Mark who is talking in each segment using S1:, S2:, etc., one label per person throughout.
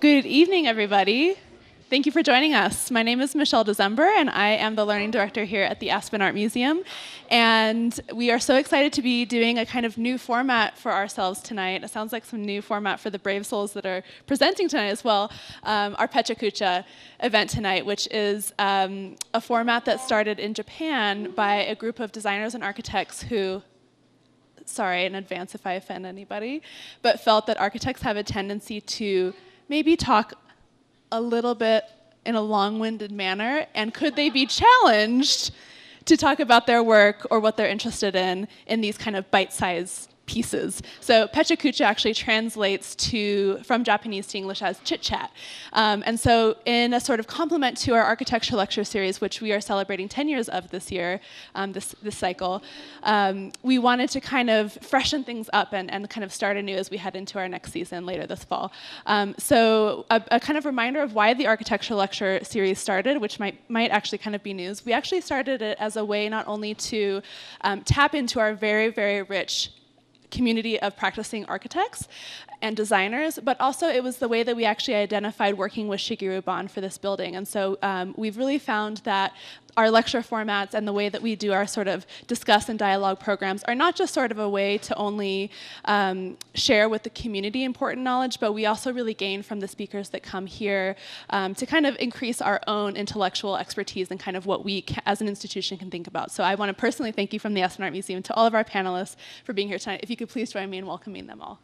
S1: Good evening, everybody. Thank you for joining us. My name is Michelle December, and I am the Learning Director here at the Aspen Art Museum. And we are so excited to be doing a kind of new format for ourselves tonight. It sounds like some new format for the brave souls that are presenting tonight as well. Our PechaKucha event tonight, which is a format that started in Japan by a group of designers and architects who, sorry in advance if I offend anybody, but felt that architects have a tendency to maybe talk a little bit in a long-winded manner, and could they be challenged to talk about their work or what they're interested in these kind of bite-sized pieces. So PechaKucha actually translates from Japanese to English as chit-chat. And so in a sort of complement to our architecture lecture series, which we are celebrating 10 years of this year, this cycle, we wanted to kind of freshen things up and kind of start anew as we head into our next season later this fall. So a kind of reminder of why the architecture lecture series started, which might actually kind of be news. We actually started it as a way not only to tap into our very, very rich community of practicing architects and designers, but also it was the way that we actually identified working with Shigeru Ban for this building. And so we've really found that our lecture formats and the way that we do our sort of discuss and dialogue programs are not just sort of a way to only share with the community important knowledge, but we also really gain from the speakers that come here to kind of increase our own intellectual expertise and kind of what we as an institution can think about. So I want to personally thank you from the Aspen Art Museum to all of our panelists for being here tonight. If you could please join me in welcoming them all.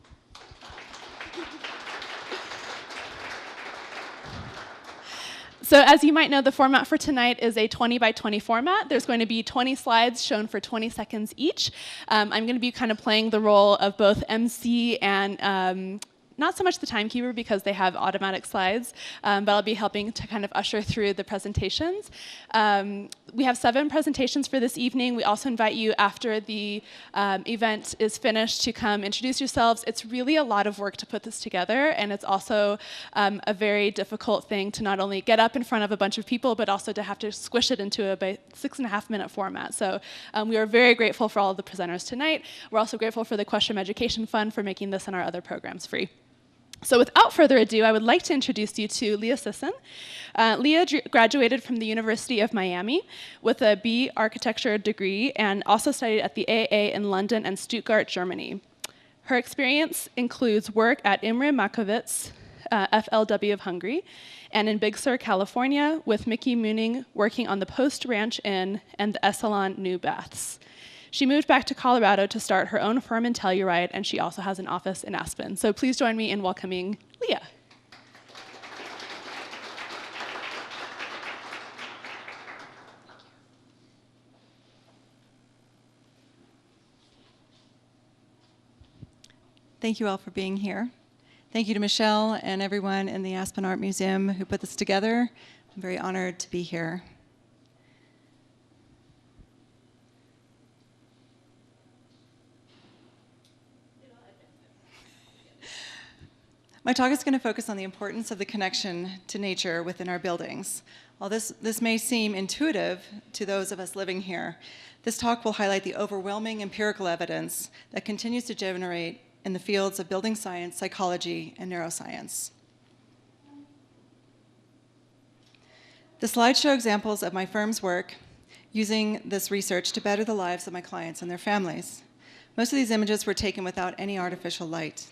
S1: So as you might know, the format for tonight is a 20 by 20 format. There's going to be 20 slides shown for 20 seconds each. I'm going to be kind of playing the role of both MC and not so much the timekeeper because they have automatic slides, but I'll be helping to kind of usher through the presentations. We have 7 presentations for this evening. We also invite you after the event is finished to come introduce yourselves. It's really a lot of work to put this together, and it's also a very difficult thing to not only get up in front of a bunch of people, but also to have to squish it into a 6.5-minute format. So we are very grateful for all of the presenters tonight. We're also grateful for the Questrom Education Fund for making this and our other programs free. So without further ado, I would like to introduce you to Lea Sisson. Lea graduated from the University of Miami with a B Architecture degree and also studied at the AA in London and Stuttgart, Germany. Her experience includes work at Imre Makowitz, FLW of Hungary, and in Big Sur, California, with Mickey Mooning working on the Post Ranch Inn and the Esalen New Baths. She moved back to Colorado to start her own firm in Telluride, and she also has an office in Aspen. So please join me in welcoming Lea.
S2: Thank you all for being here. Thank you to Michelle and everyone in the Aspen Art Museum who put this together. I'm very honored to be here. My talk is going to focus on the importance of the connection to nature within our buildings. While this may seem intuitive to those of us living here, this talk will highlight the overwhelming empirical evidence that continues to generate in the fields of building science, psychology, and neuroscience. The slides show examples of my firm's work using this research to better the lives of my clients and their families. Most of these images were taken without any artificial light.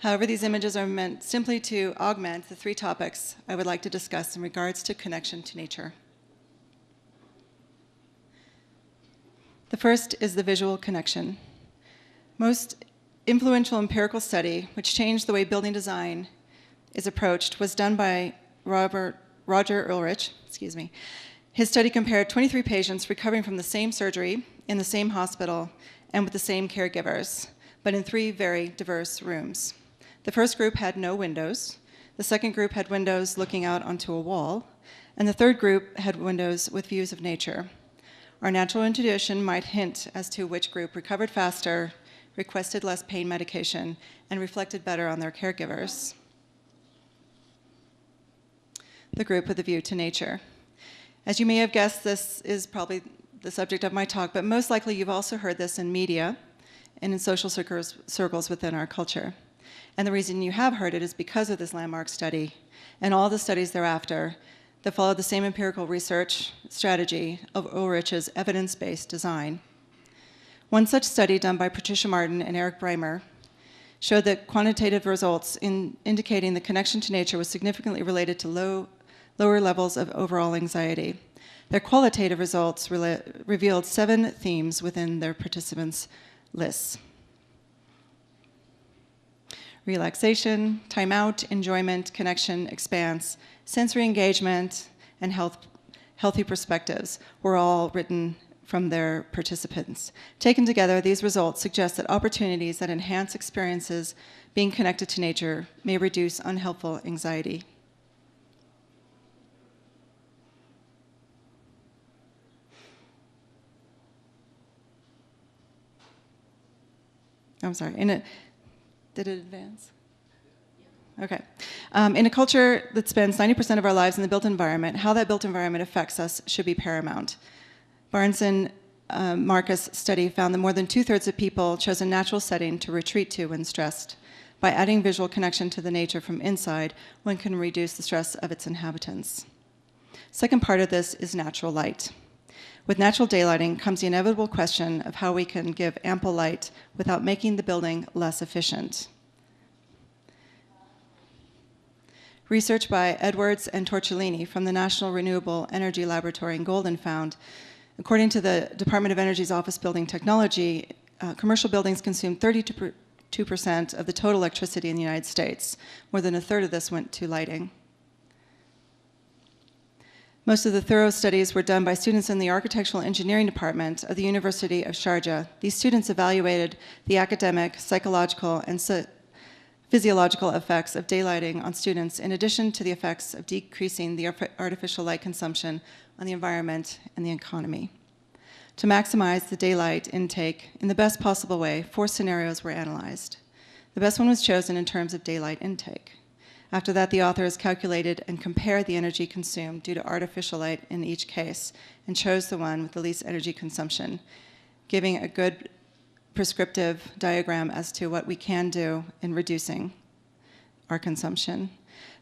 S2: However, these images are meant simply to augment the 3 topics I would like to discuss in regards to connection to nature. The first is the visual connection. Most influential empirical study, which changed the way building design is approached, was done by Roger Ulrich. His study compared 23 patients recovering from the same surgery in the same hospital and with the same caregivers, but in 3 very diverse rooms. The first group had no windows, the second group had windows looking out onto a wall, and the third group had windows with views of nature. Our natural intuition might hint as to which group recovered faster, requested less pain medication, and reflected better on their caregivers. The group with a view to nature. As you may have guessed, this is probably the subject of my talk, but most likely you've also heard this in media and in social circles within our culture. And the reason you have heard it is because of this landmark study and all the studies thereafter that followed the same empirical research strategy of Ulrich's evidence-based design. One such study done by Patricia Martin and Eric Breimer showed that quantitative results indicating the connection to nature was significantly related to lower levels of overall anxiety. Their qualitative results revealed 7 themes within their participants' lists: relaxation, time out, enjoyment, connection, expanse, sensory engagement, and healthy perspectives were all written from their participants. Taken together, these results suggest that opportunities that enhance experiences being connected to nature may reduce unhelpful anxiety. I'm sorry, did it advance? Okay. In a culture that spends 90% of our lives in the built environment, how that built environment affects us should be paramount. Barnes and Marcus study found that more than 2/3 of people chose a natural setting to retreat to when stressed. By adding visual connection to the nature from inside, one can reduce the stress of its inhabitants. Second part of this is natural light. With natural daylighting comes the inevitable question of how we can give ample light without making the building less efficient. Research by Edwards and Torcellini from the National Renewable Energy Laboratory in Golden found, according to the Department of Energy's Office Building Technology, commercial buildings consume 32% of the total electricity in the United States. More than 1/3 of this went to lighting. Most of the thorough studies were done by students in the Architectural Engineering Department of the University of Sharjah. These students evaluated the academic, psychological, and physiological effects of daylighting on students, in addition to the effects of decreasing the artificial light consumption on the environment and the economy. To maximize the daylight intake in the best possible way, 4 scenarios were analyzed. The best one was chosen in terms of daylight intake. After that, the authors calculated and compared the energy consumed due to artificial light in each case and chose the one with the least energy consumption, giving a good prescriptive diagram as to what we can do in reducing our consumption.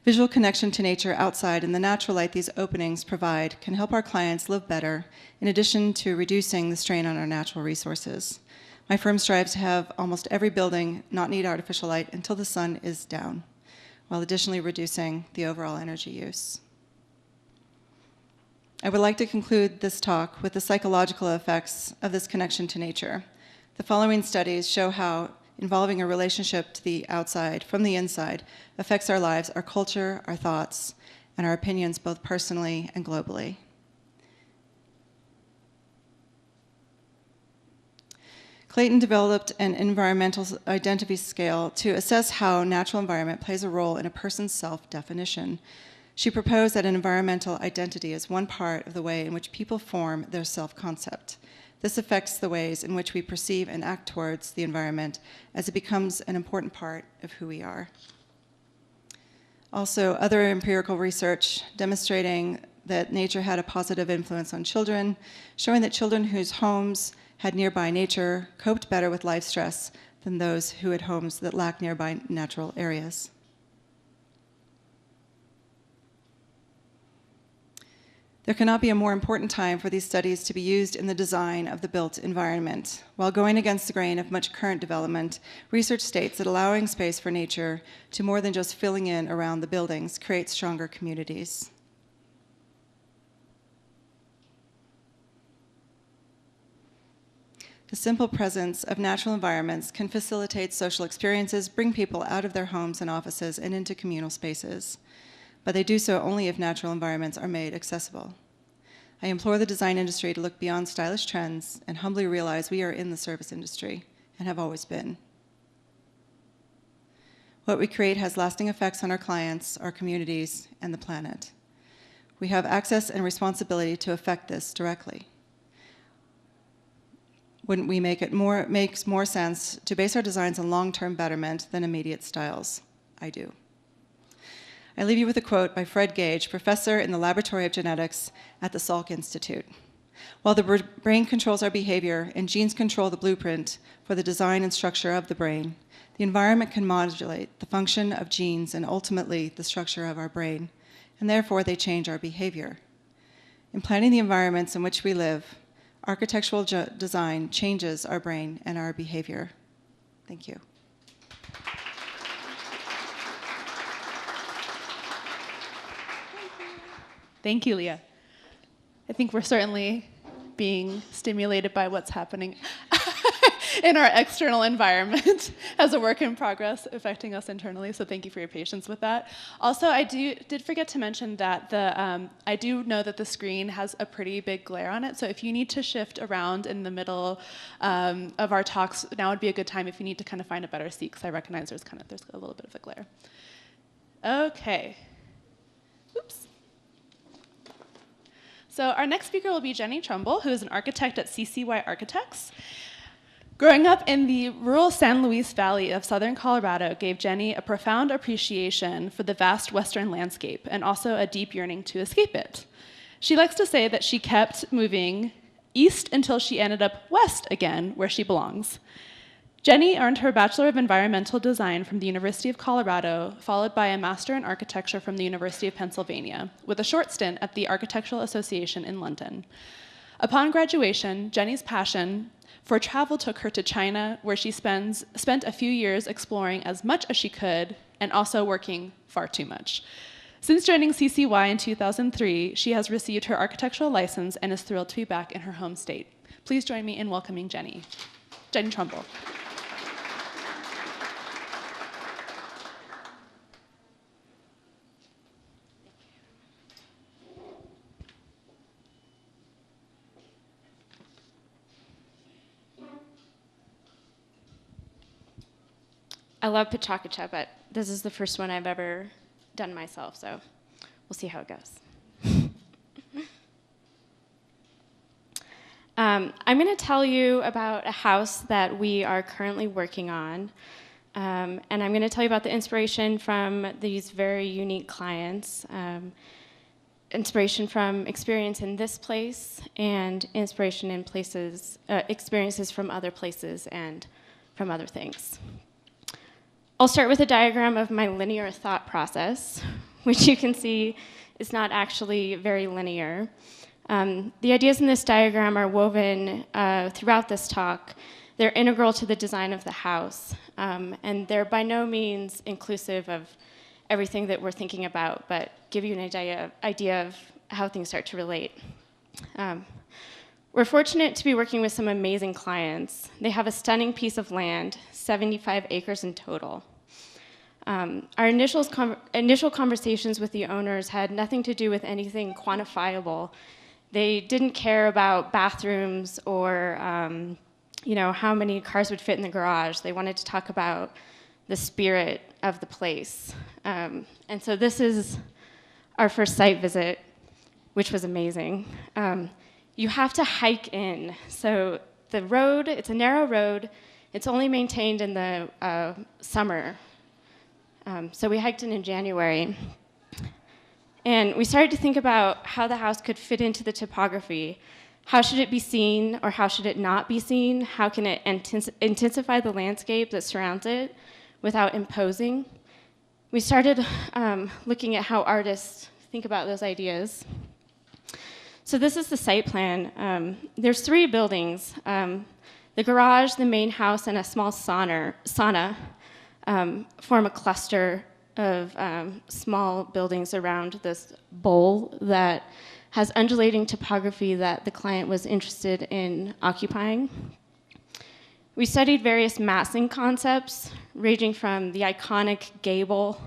S2: Visual connection to nature outside and the natural light these openings provide can help our clients live better, in addition to reducing the strain on our natural resources. My firm strives to have almost every building not need artificial light until the sun is down, while additionally reducing the overall energy use. I would like to conclude this talk with the psychological effects of this connection to nature. The following studies show how involving a relationship to the outside from the inside affects our lives, our culture, our thoughts, and our opinions both personally and globally. Clayton developed an environmental identity scale to assess how natural environment plays a role in a person's self-definition. She proposed that an environmental identity is one part of the way in which people form their self-concept. This affects the ways in which we perceive and act towards the environment as it becomes an important part of who we are. Also, other empirical research demonstrating that nature had a positive influence on children, showing that children whose homes had nearby nature coped better with life stress than those who had homes that lacked nearby natural areas. There cannot be a more important time for these studies to be used in the design of the built environment. While going against the grain of much current development, research states that allowing space for nature to more than just filling in around the buildings creates stronger communities. The simple presence of natural environments can facilitate social experiences, bring people out of their homes and offices and into communal spaces. But they do so only if natural environments are made accessible. I implore the design industry to look beyond stylish trends and humbly realize we are in the service industry and have always been. What we create has lasting effects on our clients, our communities, and the planet. We have access and responsibility to affect this directly. Wouldn't we makes more sense to base our designs on long-term betterment than immediate styles? I do. I leave you with a quote by Fred Gage, professor in the Laboratory of Genetics at the Salk Institute. While the brain controls our behavior and genes control the blueprint for the design and structure of the brain, the environment can modulate the function of genes and ultimately the structure of our brain, and therefore they change our behavior. In planning the environments in which we live, architectural design changes our brain and our behavior. Thank you.
S1: Thank you, Leah. I think we're certainly being stimulated by what's happening in our external environment as a work in progress affecting us internally, so thank you for your patience with that. Also, I did forget to mention that I do know that the screen has a pretty big glare on it, so if you need to shift around in the middle of our talks, now would be a good time if you need to kind of find a better seat, because I recognize there's a little bit of a glare. Okay. Oops. So our next speaker will be Jenny Trumbull, who is an architect at CCY Architects. Growing up in the rural San Luis Valley of southern Colorado gave Jenny a profound appreciation for the vast western landscape and also a deep yearning to escape it. She likes to say that she kept moving east until she ended up west again, where she belongs. Jenny earned her Bachelor of Environmental Design from the University of Colorado, followed by a Master in Architecture from the University of Pennsylvania, with a short stint at the Architectural Association in London. Upon graduation, Jenny's passion for travel took her to China, where she spent a few years exploring as much as she could and also working far too much. Since joining CCY in 2003, she has received her architectural license and is thrilled to be back in her home state. Please join me in welcoming Jenny. Jenny Trumbull.
S3: I love PechaKucha, but this is the first one I've ever done myself, so we'll see how it goes. I'm going to tell you about a house that we are currently working on, and I'm going to tell you about the inspiration from these very unique clients, inspiration from experience in this place, and inspiration in experiences from other places and from other things. I'll start with a diagram of my linear thought process, which you can see is not actually very linear. The ideas in this diagram are woven throughout this talk. They're integral to the design of the house, and they're by no means inclusive of everything that we're thinking about, but give you an idea of how things start to relate. We're fortunate to be working with some amazing clients. They have a stunning piece of land, 75 acres in total. Our initial conversations with the owners had nothing to do with anything quantifiable. They didn't care about bathrooms or how many cars would fit in the garage. They wanted to talk about the spirit of the place. And so this is our first site visit, which was amazing. You have to hike in. So the road, it's a narrow road. It's only maintained in the summer. So we hiked in January. And we started to think about how the house could fit into the topography. How should it be seen, or how should it not be seen? How can it intensify the landscape that surrounds it without imposing? We started looking at how artists think about those ideas. So this is the site plan. There's 3 buildings. The garage, the main house, and a small sauna form a cluster of small buildings around this bowl that has undulating topography that the client was interested in occupying. We studied various massing concepts, ranging from the iconic gable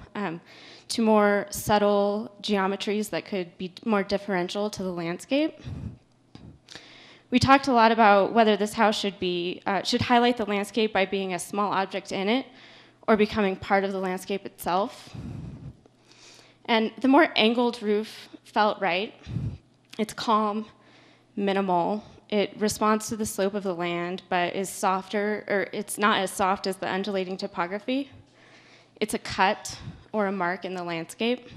S3: to more subtle geometries that could be more differential to the landscape. We talked a lot about whether this house should highlight the landscape by being a small object in it or becoming part of the landscape itself. And the more angled roof felt right. It's calm, minimal. It responds to the slope of the land, but is softer, or it's not as soft as the undulating topography. It's a cut or a mark in the landscape.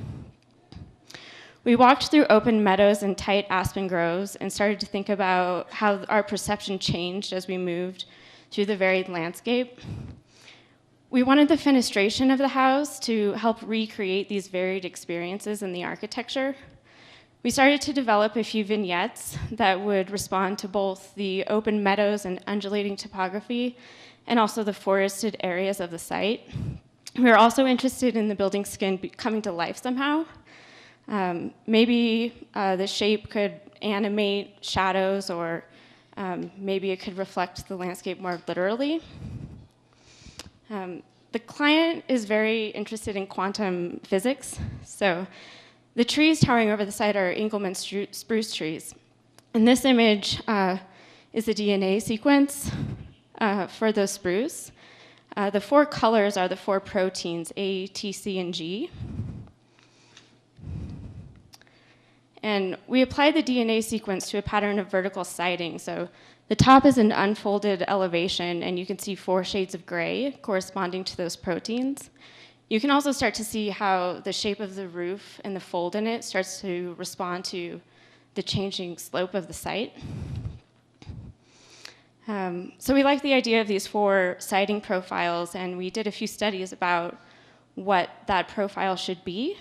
S3: We walked through open meadows and tight aspen groves and started to think about how our perception changed as we moved through the varied landscape. We wanted the fenestration of the house to help recreate these varied experiences in the architecture. We started to develop a few vignettes that would respond to both the open meadows and undulating topography, and also the forested areas of the site. We were also interested in the building skin coming to life somehow. Maybe the shape could animate shadows, or maybe it could reflect the landscape more literally. The client is very interested in quantum physics, so the trees towering over the site are Engelmann spruce trees. And this image is a DNA sequence for those spruce. The 4 colors are the 4 proteins, A, T, C, and G. And we applied the DNA sequence to a pattern of vertical siding. So the top is an unfolded elevation, and you can see 4 shades of gray corresponding to those proteins. You can also start to see how the shape of the roof and the fold in it starts to respond to the changing slope of the site. So we liked the idea of these 4 siding profiles, and we did a few studies about what that profile should be.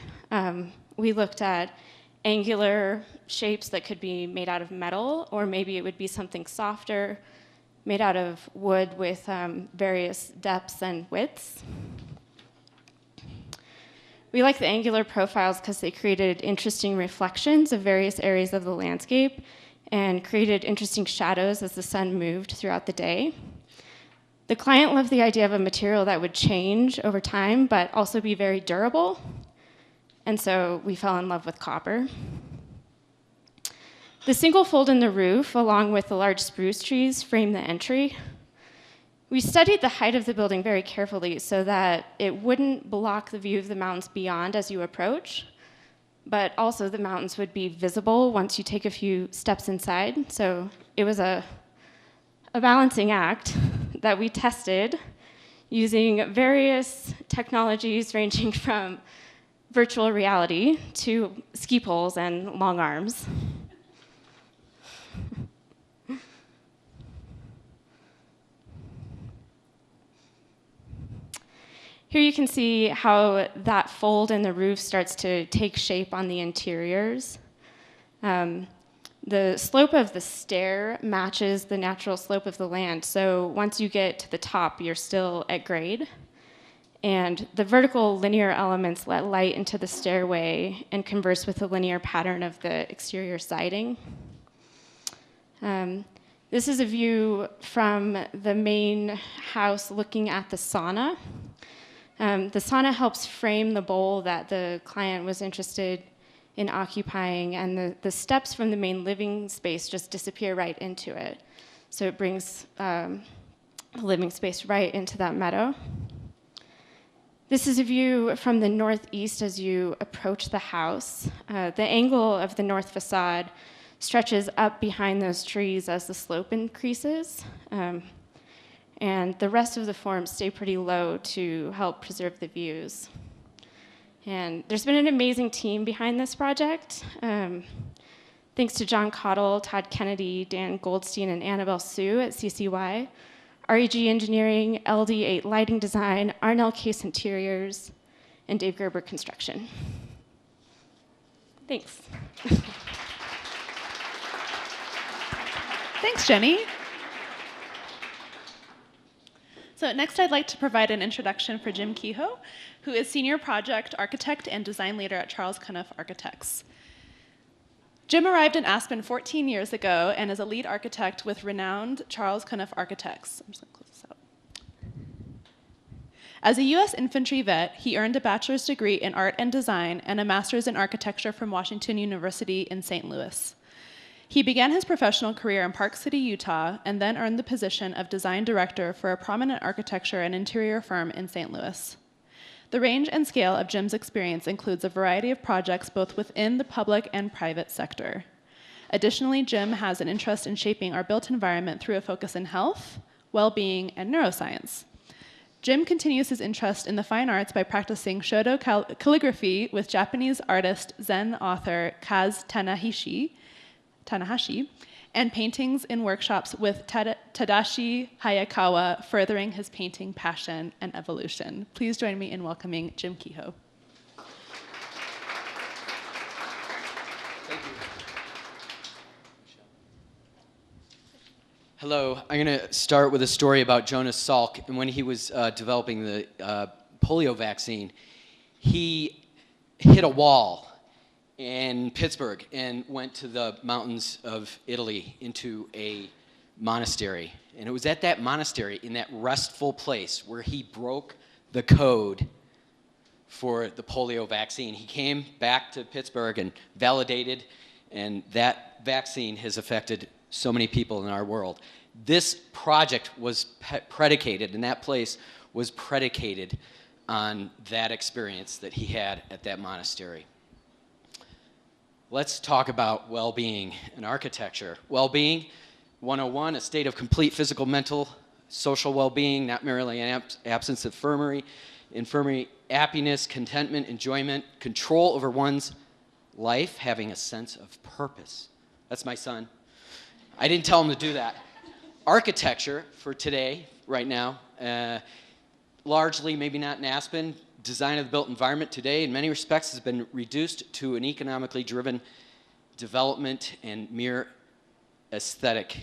S3: We looked at angular shapes that could be made out of metal, or maybe it would be something softer, made out of wood with various depths and widths. We like the angular profiles because they created interesting reflections of various areas of the landscape and created interesting shadows as the sun moved throughout the day. The client loved the idea of a material that would change over time, but also be very durable. And so we fell in love with copper. The single fold in the roof, along with the large spruce trees, frame the entry. We studied the height of the building very carefully so that it wouldn't block the view of the mountains beyond as you approach, but also the mountains would be visible once you take a few steps inside. So it was a balancing act that we tested using various technologies ranging from virtual reality to ski poles and long arms. Here you can see how that fold in the roof starts to take shape on the interiors. The slope of the stair matches the natural slope of the land, so once you get to the top, you're still at grade. And the vertical linear elements let light into the stairway and converse with the linear pattern of the exterior siding. This is a view from the main house looking at the sauna. The sauna helps frame the bowl that the client was interested in occupying, and the steps from the main living space just disappear right into it. So it brings the living space right into that meadow. This is a view from the northeast as you approach the house. The angle of the north facade stretches up behind those trees as the slope increases. And the rest of the forms stay pretty low to help preserve the views. And there's been an amazing team behind this project. Thanks to John Cottle, Todd Kennedy, Dan Goldstein, and Annabelle Sue at CCY, REG Engineering, LD8 Lighting Design, Arnell Case Interiors, and Dave Gerber Construction. Thanks.
S1: Thanks, Jenny. So next I'd like to provide an introduction for Jim Kehoe, who is Senior Project Architect and Design Leader at Charles Cunniff Architects. Jim arrived in Aspen 14 years ago and is a lead architect with renowned Charles Cunniff Architects. I'm just going to close this out. As a U.S. infantry vet, he earned a bachelor's degree in art and design and a master's in architecture from Washington University in St. Louis. He began his professional career in Park City, Utah, and then earned the position of design director for a prominent architecture and interior firm in St. Louis. The range and scale of Jim's experience includes a variety of projects both within the public and private sector. Additionally, Jim has an interest in shaping our built environment through a focus in health, well-being, and neuroscience. Jim continues his interest in the fine arts by practicing Shodo calligraphy with Japanese artist Zen author Kaz Tanahashi, and paintings in workshops with Tadashi Hayakawa, furthering his painting passion and evolution. Please join me in welcoming Jim Kehoe.
S4: Thank you. Hello, I'm going to start with a story about Jonas Salk. And when he was developing the polio vaccine, he hit a wall in Pittsburgh and went to the mountains of Italy into a monastery. And it was at that monastery, in that restful place, where he broke the code for the polio vaccine. He came back to Pittsburgh and validated, and that vaccine has affected so many people in our world. This project was predicated, and that place was predicated on that experience that he had at that monastery. Let's talk about well-being and architecture. Well-being, 101, a state of complete physical, mental, social well-being, not merely an absence of infirmary, happiness, contentment, enjoyment, control over one's life, having a sense of purpose. That's my son. I didn't tell him to do that. Architecture for today, right now, largely, maybe not in Aspen, design of the built environment today in many respects has been reduced to an economically driven development and mere aesthetic,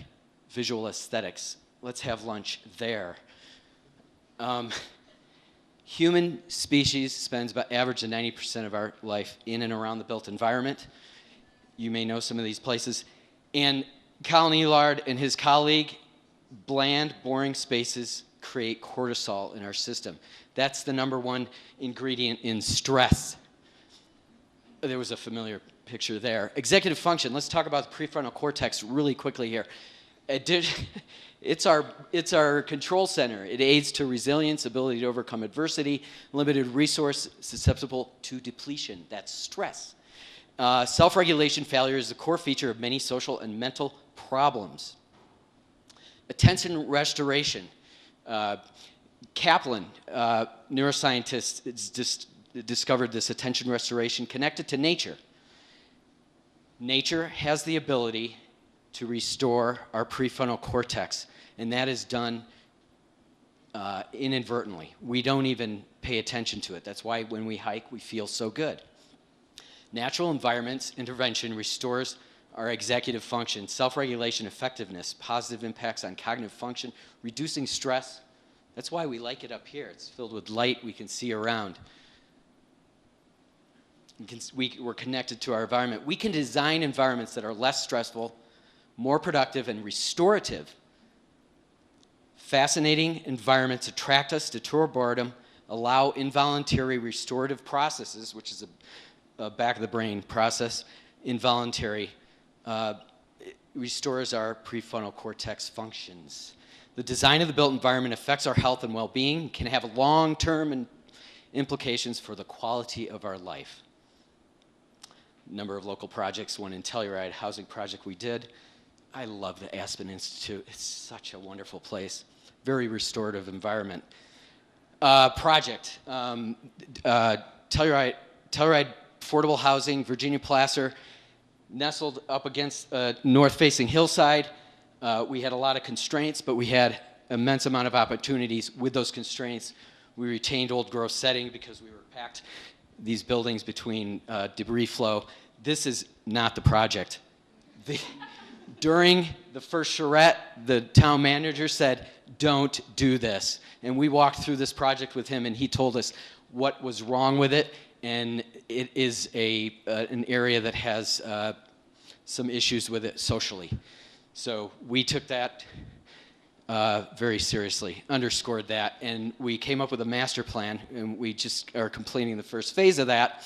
S4: visual aesthetics. Let's have lunch there. Human species spends about average of 90% of our life in and around the built environment. You may know some of these places. And Colin Elard and his colleague, bland, boring spaces create cortisol in our system. That's the #1 ingredient in stress. There was a familiar picture there. Executive function. Let's talk about the prefrontal cortex really quickly here. It's our control center. It aids to resilience, ability to overcome adversity, limited resource, susceptible to depletion. That's stress. Self-regulation failure is the core feature of many social and mental problems. Attention restoration. Kaplan, neuroscientist, discovered this attention restoration connected to nature. Nature has the ability to restore our prefrontal cortex, and that is done inadvertently. We don't even pay attention to it. That's why when we hike, we feel so good. Natural environments intervention restores our executive function, self-regulation, effectiveness, positive impacts on cognitive function, reducing stress. That's why we like it up here. It's filled with light. We can see around. We're connected to our environment. We can design environments that are less stressful, more productive, and restorative. Fascinating environments attract us, deter boredom, allow involuntary restorative processes, which is a back of the brain process. Involuntary restores our prefrontal cortex functions. The design of the built environment affects our health and well-being, can have long-term implications for the quality of our life. Number of local projects, one in Telluride, housing project we did. I love the Aspen Institute. It's such a wonderful place. Very restorative environment. Project, Telluride affordable housing, Virginia Placer, nestled up against a north-facing hillside. We had a lot of constraints, but we had immense amount of opportunities. With those constraints, we retained old growth setting because we were packed these buildings between debris flow. This is not the project. During the first charrette, the town manager said, "Don't do this." And we walked through this project with him, and he told us what was wrong with it. And it is an area that has some issues with it socially. So we took that very seriously, underscored that, and we came up with a master plan, and we just are completing the first phase of that.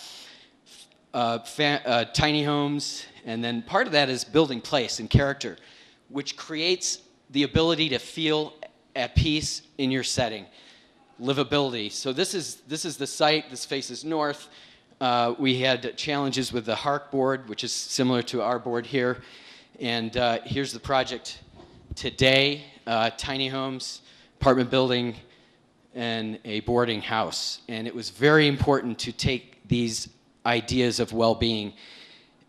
S4: Tiny homes, and then part of that is building place and character, which creates the ability to feel at peace in your setting. Livability. So this is the site. This faces north. We had challenges with the HARC board, which is similar to our board here. And here's the project today. Tiny homes, apartment building, and a boarding house. And it was very important to take these ideas of well-being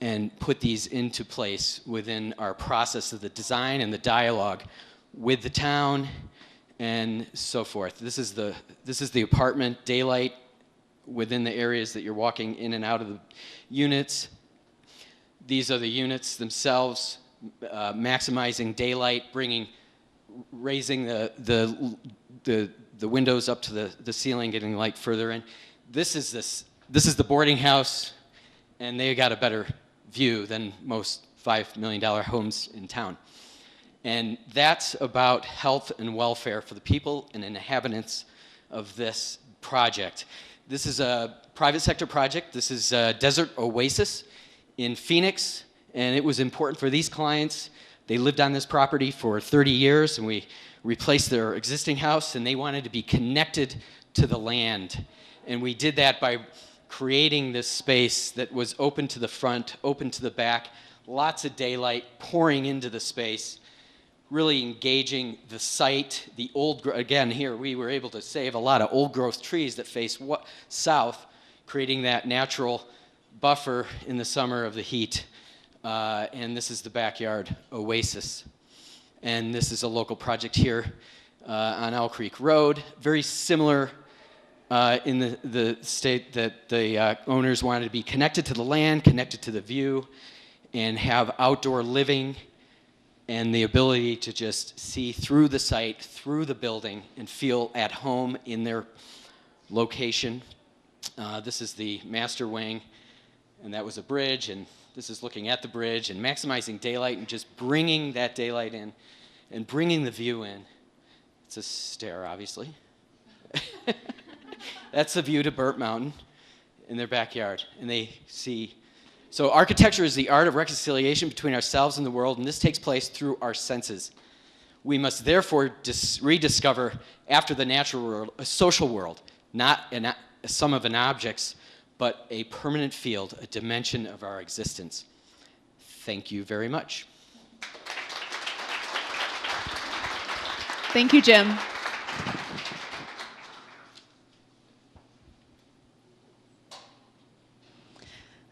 S4: and put these into place within our process of the design and the dialogue with the town and so forth. This is the apartment daylight within the areas that you're walking in and out of the units. These are the units themselves, maximizing daylight, raising the windows up to the ceiling, getting light further in. This is the boarding house, and they got a better view than most $5 million homes in town. And that's about health and welfare for the people and inhabitants of this project. This is a private sector project. This is a desert oasis in Phoenix, and it was important for these clients. They lived on this property for 30 years, and we replaced their existing house, and they wanted to be connected to the land. And we did that by creating this space that was open to the front, open to the back, lots of daylight pouring into the space, really engaging the site. Again, here we were able to save a lot of old growth trees that face south, creating that natural buffer in the summer of the heat. And this is the backyard oasis. And this is a local project here on Owl Creek Road, very similar in the state that the owners wanted to be connected to the land, connected to the view, and have outdoor living and the ability to just see through the site, through the building, and feel at home in their location. This is the master wing, and that was a bridge, and this is looking at the bridge and maximizing daylight and just bringing that daylight in and bringing the view in. It's a stair, obviously. That's the view to Burt Mountain in their backyard, and they see. So architecture is the art of reconciliation between ourselves and the world, and this takes place through our senses. We must therefore rediscover, after the natural world, a social world, not a sum of objects, but a permanent field, a dimension of our existence. Thank you very much.
S1: Thank you, Jim.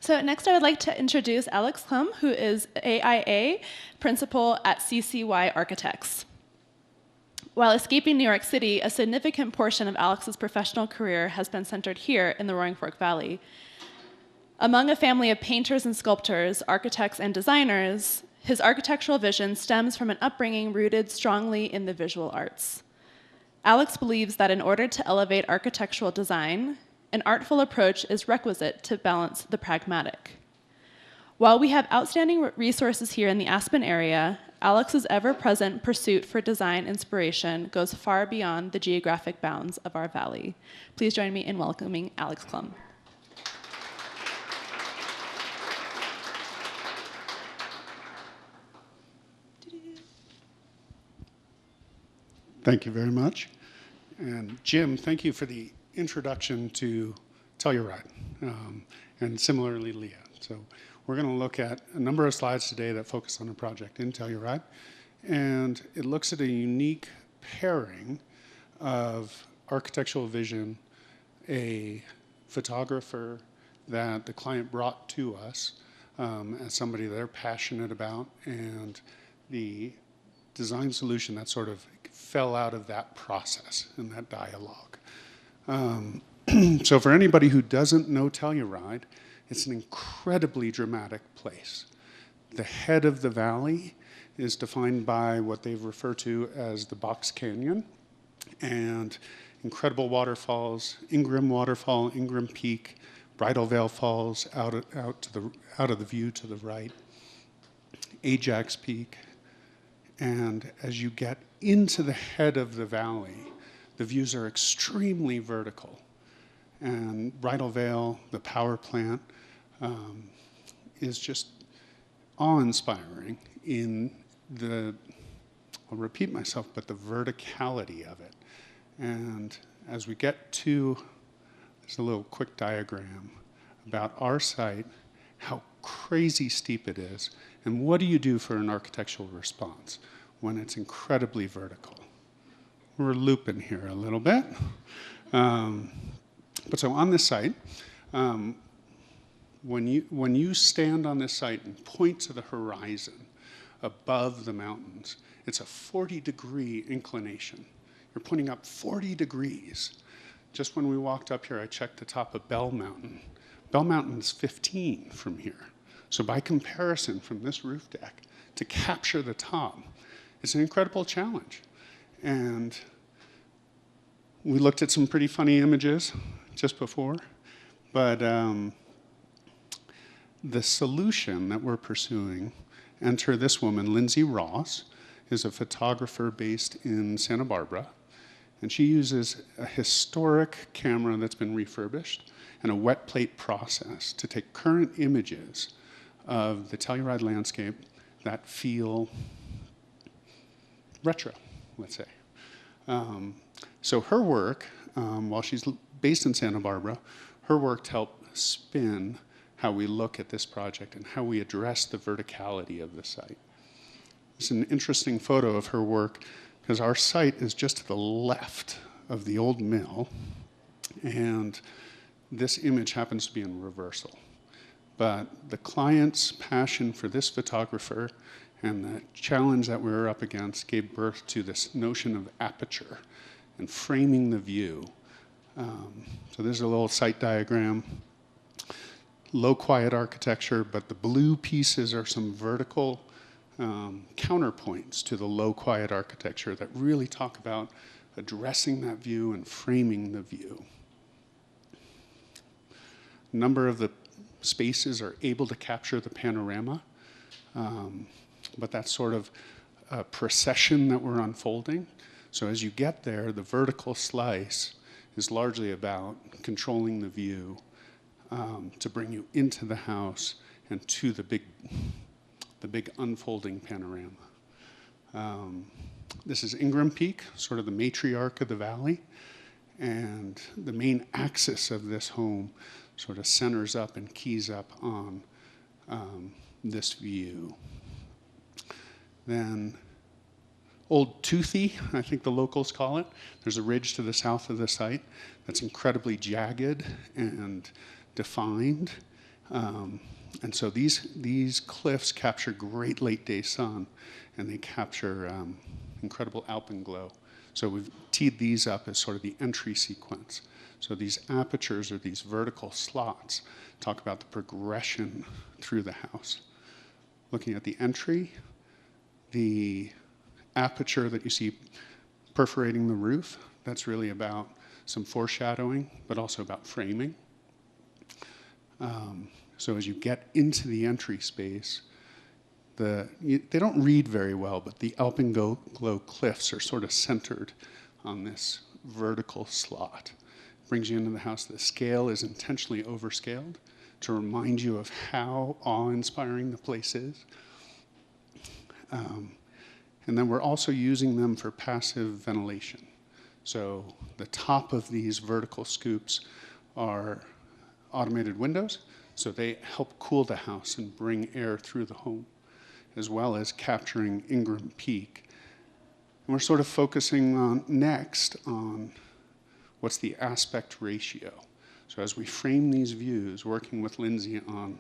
S1: So next I would like to introduce Alex Klumb, who is AIA Principal at CCY Architects. While escaping New York City, a significant portion of Alex's professional career has been centered here in the Roaring Fork Valley. Among a family of painters and sculptors, architects and designers, his architectural vision stems from an upbringing rooted strongly in the visual arts. Alex believes that in order to elevate architectural design, an artful approach is requisite to balance the pragmatic. While we have outstanding resources here in the Aspen area, Alex's ever-present pursuit for design inspiration goes far beyond the geographic bounds of our valley. Please join me in welcoming Alex Klumb.
S5: Thank you very much. And Jim, thank you for the introduction to Telluride, and similarly Lea. So we're going to look at a number of slides today that focus on a project in Telluride, and it looks at a unique pairing of architectural vision, a photographer that the client brought to us as somebody they're passionate about, and the design solution that sort of fell out of that process and that dialogue. So for anybody who doesn't know Telluride, it's an incredibly dramatic place. The head of the valley is defined by what they've referred to as the Box Canyon, and incredible waterfalls, Ingram Waterfall, Ingram Peak, Bridal Veil Falls out of the view to the right, Ajax Peak, and as you get into the head of the valley, the views are extremely vertical. And Bridal Veil, the power plant, is just awe-inspiring in the, I'll repeat myself, but the verticality of it. And as we get to, there's a little quick diagram about our site, how crazy steep it is, and what do you do for an architectural response when it's incredibly vertical? we're looping here a little bit. But so on this site, when you stand on this site and point to the horizon above the mountains, it's a 40-degree inclination. You're pointing up 40 degrees. Just when we walked up here, I checked the top of Bell Mountain. Bell Mountain's 15 from here. So by comparison, from this roof deck, to capture the top, it's an incredible challenge. And we looked at some pretty funny images just before, but the solution that we're pursuing, enter this woman, Lindsay Ross, is a photographer based in Santa Barbara, and she uses a historic camera that's been refurbished and a wet plate process to take current images of the Telluride landscape that feel retro, let's say. So her work, while she's based in Santa Barbara, her work helped spin how we look at this project and how we address the verticality of the site. It's an interesting photo of her work because our site is just to the left of the old mill, and this image happens to be in reversal. But the client's passion for this photographer and the challenge that we were up against gave birth to this notion of aperture and framing the view. So there's a little site diagram. Low quiet architecture, but the blue pieces are some vertical counterpoints to the low quiet architecture that really talk about addressing that view and framing the view. A number of the spaces are able to capture the panorama, but that's sort of a procession that we're unfolding. So as you get there, the vertical slice is largely about controlling the view to bring you into the house and to the big unfolding panorama. This is Ingram Peak, sort of the matriarch of the valley, and the main axis of this home sort of centers up and keys up on this view. Then Old Toothy, I think the locals call it. There's a ridge to the south of the site that's incredibly jagged and defined. And so these cliffs capture great late day sun, and they capture incredible alpenglow. So we've teed these up as sort of the entry sequence. So these apertures, or these vertical slots, talk about the progression through the house. Looking at the entry, the aperture that you see perforating the roof, that's really about some foreshadowing, but also about framing. So as you get into the entry space, they don't read very well, but the alpenglow cliffs are sort of centered on this vertical slot. Brings you into the house. The scale is intentionally overscaled to remind you of how awe-inspiring the place is. And then we're also using them for passive ventilation. So the top of these vertical scoops are automated windows, so they help cool the house and bring air through the home, as well as capturing Ingram Peak. And we're sort of focusing on next on what's the aspect ratio. So as we frame these views, working with Lindsay on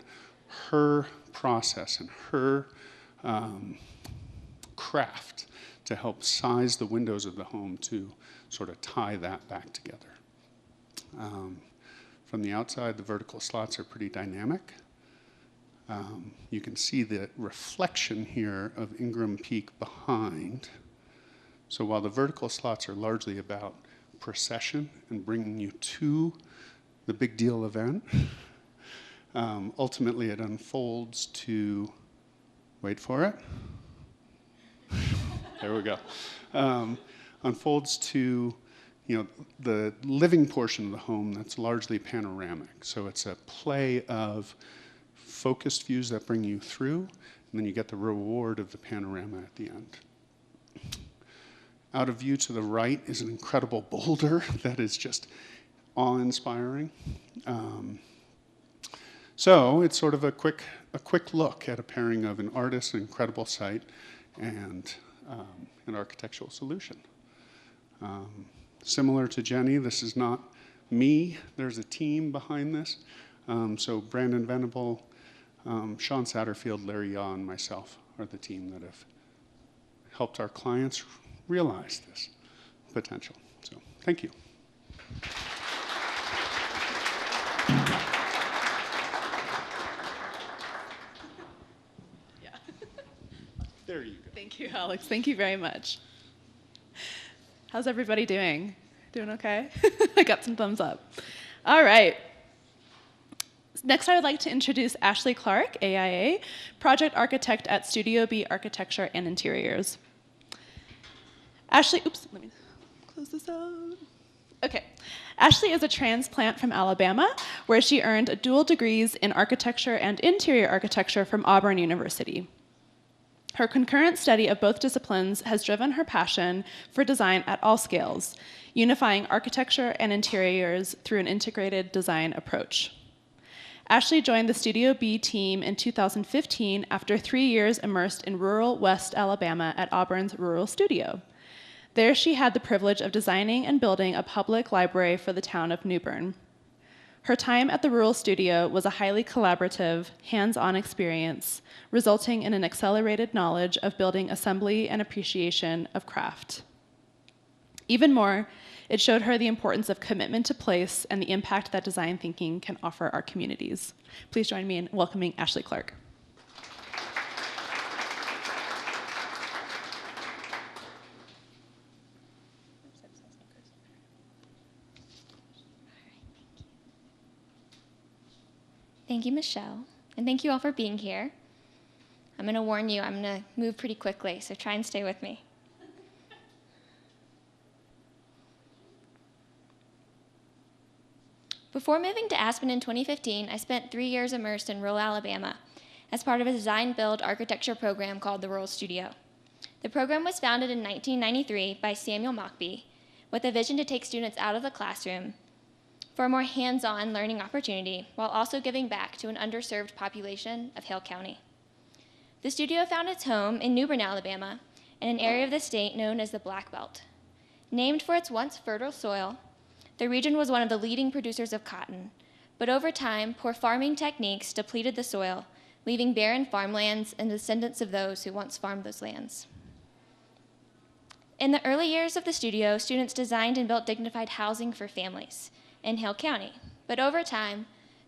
S5: her process and her craft to help size the windows of the home to sort of tie that back together. From the outside, the vertical slots are pretty dynamic. You can see the reflection here of Ingram Peak behind. So while the vertical slots are largely about procession and bringing you to the big deal event, ultimately it unfolds to, wait for it, there we go, unfolds to the living portion of the home that's largely panoramic. So it's a play of focused views that bring you through, and then you get the reward of the panorama at the end. Out of view to the right is an incredible boulder that is just awe-inspiring. So it's sort of a quick look at a pairing of an artist, an incredible site, and an architectural solution. Similar to Jenny, this is not me. There's a team behind this. So Brandon Venable, Sean Satterfield, Larry Yaw, and myself are the team that have helped our clients realize this potential. So thank you.
S1: Yeah.
S5: There you go.
S1: Thank you, Alex. Thank you very much. How's everybody doing? Doing okay? I got some thumbs up. All right. Next, I would like to introduce Ashley Clark, AIA, Project Architect at Studio B Architecture and Interiors. Ashley, oops, let me close this out. Okay. Ashley is a transplant from Alabama, where she earned dual degrees in architecture and interior architecture from Auburn University. Her concurrent study of both disciplines has driven her passion for design at all scales, unifying architecture and interiors through an integrated design approach. Ashley joined the Studio B team in 2015 after 3 years immersed in rural West Alabama at Auburn's Rural Studio. There she had the privilege of designing and building a public library for the town of New Bern. Her time at the Rural Studio was a highly collaborative, hands-on experience, resulting in an accelerated knowledge of building assembly and appreciation of craft. Even more, it showed her the importance of commitment to place and the impact that design thinking can offer our communities. Please join me in welcoming Ashley Clark.
S6: Thank you, Michelle, and thank you all for being here. I'm going to warn you, I'm going to move pretty quickly, so try and stay with me. Before moving to Aspen in 2015, I spent 3 years immersed in rural Alabama as part of a design-build architecture program called the Rural Studio. The program was founded in 1993 by Samuel Mockbee with a vision to take students out of the classroom for a more hands-on learning opportunity while also giving back to an underserved population of Hale County. The studio found its home in New Bern, Alabama, in an area of the state known as the Black Belt. Named for its once fertile soil, the region was one of the leading producers of cotton, but over time, poor farming techniques depleted the soil, leaving barren farmlands and descendants of those who once farmed those lands. In the early years of the studio, students designed and built dignified housing for families in Hale County, but over time,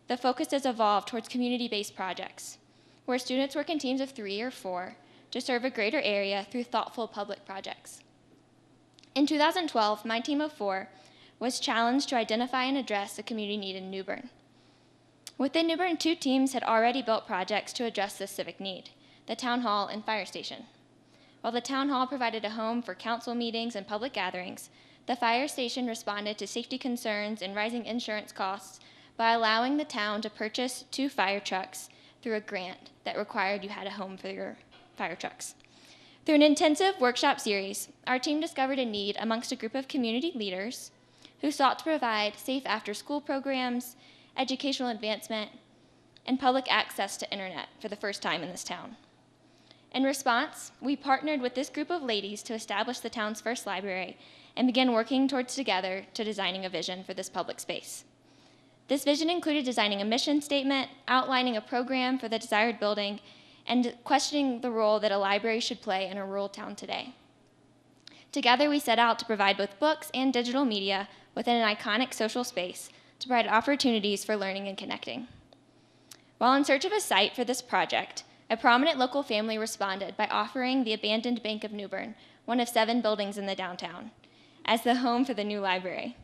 S6: the focus has evolved towards community-based projects, where students work in teams of 3 or 4 to serve a greater area through thoughtful public projects. In 2012, my team of 4 was challenged to identify and address a community need in New Bern. Within New Bern, 2 teams had already built projects to address this civic need, the town hall and fire station. While the town hall provided a home for council meetings and public gatherings, the fire station responded to safety concerns and rising insurance costs by allowing the town to purchase 2 fire trucks through a grant that required you had a home for your fire trucks. Through an intensive workshop series, our team discovered a need amongst a group of community leaders who sought to provide safe after-school programs, educational advancement, and public access to internet for the first time in this town. In response, we partnered with this group of ladies to establish the town's first library and began working together to designing a vision for this public space. This vision included designing a mission statement, outlining a program for the desired building, and questioning the role that a library should play in a rural town today. Together, we set out to provide both books and digital media within an iconic social space to provide opportunities for learning and connecting. While in search of a site for this project, a prominent local family responded by offering the abandoned Bank of New Bern, one of 7 buildings in the downtown, as the home for the new library.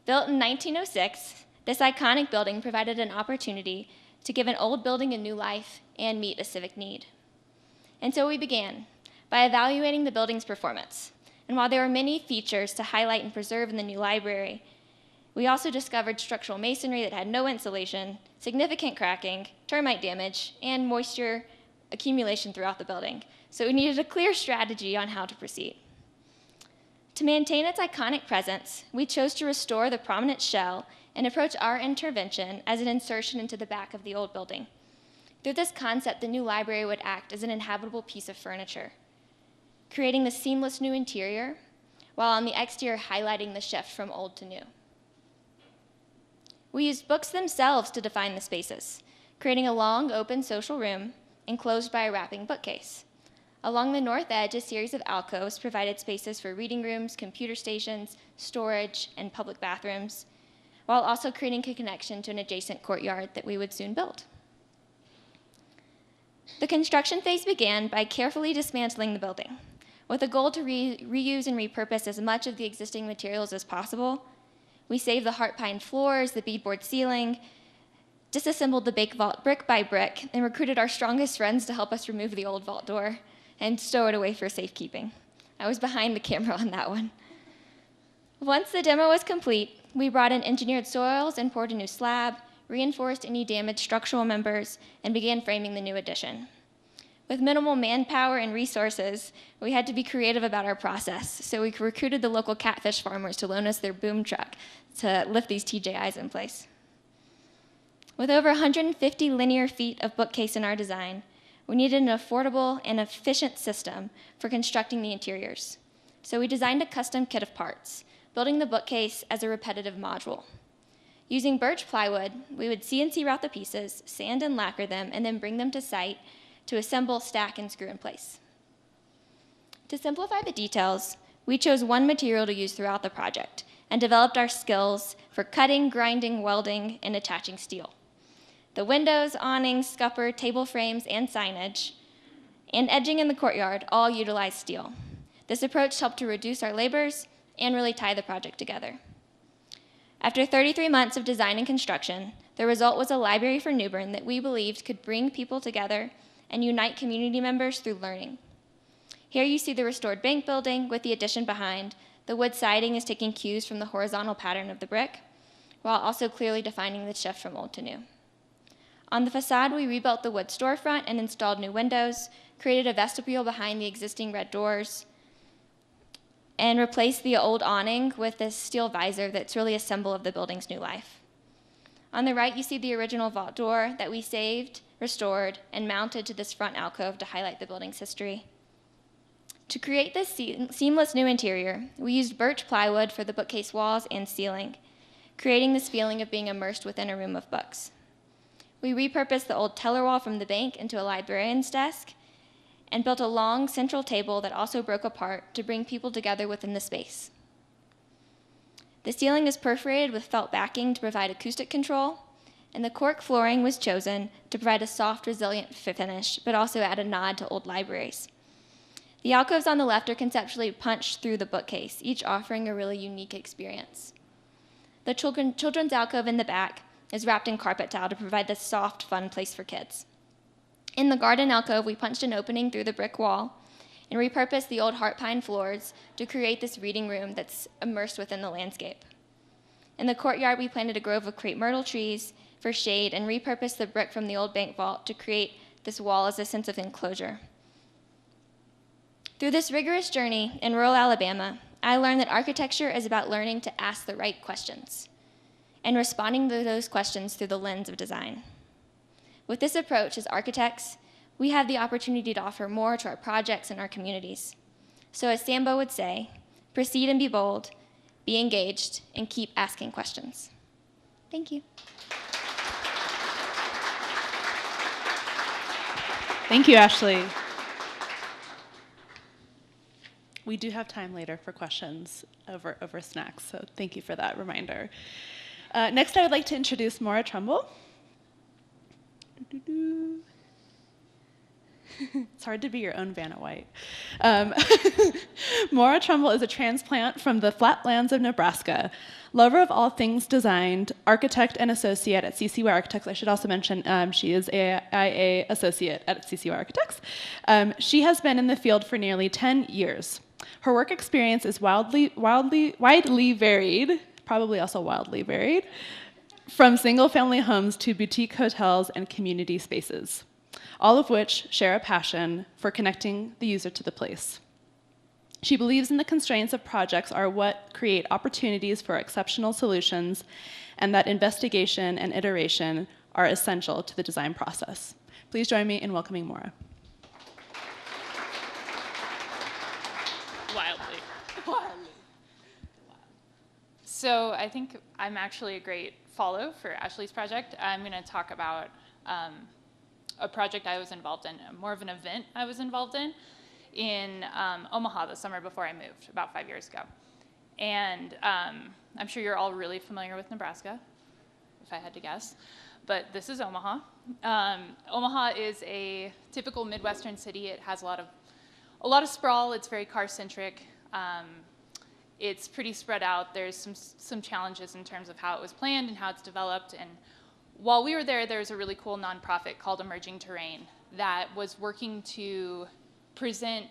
S6: Built in 1906, this iconic building provided an opportunity to give an old building a new life and meet a civic need. And so we began by evaluating the building's performance. And while there were many features to highlight and preserve in the new library, we also discovered structural masonry that had no insulation, significant cracking, termite damage, and moisture accumulation throughout the building. So we needed a clear strategy on how to proceed. To maintain its iconic presence, we chose to restore the prominent shell and approach our intervention as an insertion into the back of the old building. Through this concept, the new library would act as an inhabitable piece of furniture, creating the seamless new interior while on the exterior highlighting the shift from old to new. We used books themselves to define the spaces, creating a long, open social room enclosed by a wrapping bookcase. Along the north edge, a series of alcoves provided spaces for reading rooms, computer stations, storage, and public bathrooms, while also creating a connection to an adjacent courtyard that we would soon build. The construction phase began by carefully dismantling the building, with a goal to reuse and repurpose as much of the existing materials as possible. We saved the heart pine floors, the beadboard ceiling, disassembled the bake vault brick by brick, and recruited our strongest friends to help us remove the old vault door and stow it away for safekeeping. I was behind the camera on that one. Once the demo was complete, we brought in engineered soils and poured a new slab, reinforced any damaged structural members, and began framing the new addition. With minimal manpower and resources, we had to be creative about our process, so we recruited the local catfish farmers to loan us their boom truck to lift these TJIs in place. With over 150 linear feet of bookcase in our design, we needed an affordable and efficient system for constructing the interiors. So we designed a custom kit of parts, building the bookcase as a repetitive module. Using birch plywood, we would CNC route the pieces, sand and lacquer them, and then bring them to site to assemble, stack, and screw in place. To simplify the details, we chose one material to use throughout the project and developed our skills for cutting, grinding, welding, and attaching steel. The windows, awnings, scupper, table frames, and signage, and edging in the courtyard all utilized steel. This approach helped to reduce our labors and really tie the project together. After 33 months of design and construction, the result was a library for New Bern that we believed could bring people together and unite community members through learning. Here you see the restored bank building with the addition behind. The wood siding is taking cues from the horizontal pattern of the brick, while also clearly defining the shift from old to new. On the facade, we rebuilt the wood storefront and installed new windows, created a vestibule behind the existing red doors, and replaced the old awning with this steel visor that's really a symbol of the building's new life. On the right, you see the original vault door that we saved, restored, and mounted to this front alcove to highlight the building's history. To create this seamless new interior, we used birch plywood for the bookcase walls and ceiling, creating this feeling of being immersed within a room of books. We repurposed the old teller wall from the bank into a librarian's desk and built a long central table that also broke apart to bring people together within the space. The ceiling is perforated with felt backing to provide acoustic control, and the cork flooring was chosen to provide a soft, resilient finish, but also add a nod to old libraries. The alcoves on the left are conceptually punched through the bookcase, each offering a really unique experience. The children's alcove in the back is wrapped in carpet tile to provide this soft, fun place for kids. In the garden alcove, we punched an opening through the brick wall and repurposed the old heart pine floors to create this reading room that's immersed within the landscape. In the courtyard, we planted a grove of crepe myrtle trees for shade and repurposed the brick from the old bank vault to create this wall as a sense of enclosure. Through this rigorous journey in rural Alabama, I learned that architecture is about learning to ask the right questions and responding to those questions through the lens of design. With this approach, as architects, we have the opportunity to offer more to our projects and our communities. So as Sambo would say, proceed and be bold, be engaged, and keep asking questions. Thank you.
S1: Thank you, Ashley. We do have time later for questions over snacks, so thank you for that reminder. Next, I would like to introduce Maura Trumble. It's hard to be your own Vanna White. Maura Trumble is a transplant from the flatlands of Nebraska. Lover of all things designed, architect and associate at CCY Architects. I should also mention she is an IA associate at CCY Architects. She has been in the field for nearly 10 years. Her work experience is widely varied, probably also wildly varied, from single-family homes to boutique hotels and community spaces, all of which share a passion for connecting the user to the place. She believes in the constraints of projects are what create opportunities for exceptional solutions, and that investigation and iteration are essential to the design process. Please join me in welcoming Maura.
S7: So I think I'm actually a great follow for Ashley's project. I'm going to talk about a project I was involved in, more of an event I was involved in Omaha the summer before I moved, about 5 years ago. And I'm sure you're all really familiar with Nebraska, if I had to guess. But this is Omaha. Omaha is a typical Midwestern city. It has a lot of sprawl. It's very car-centric. It's pretty spread out. There's some challenges in terms of how it was planned and how it's developed. And while we were there was a really cool nonprofit called Emerging Terrain that was working to present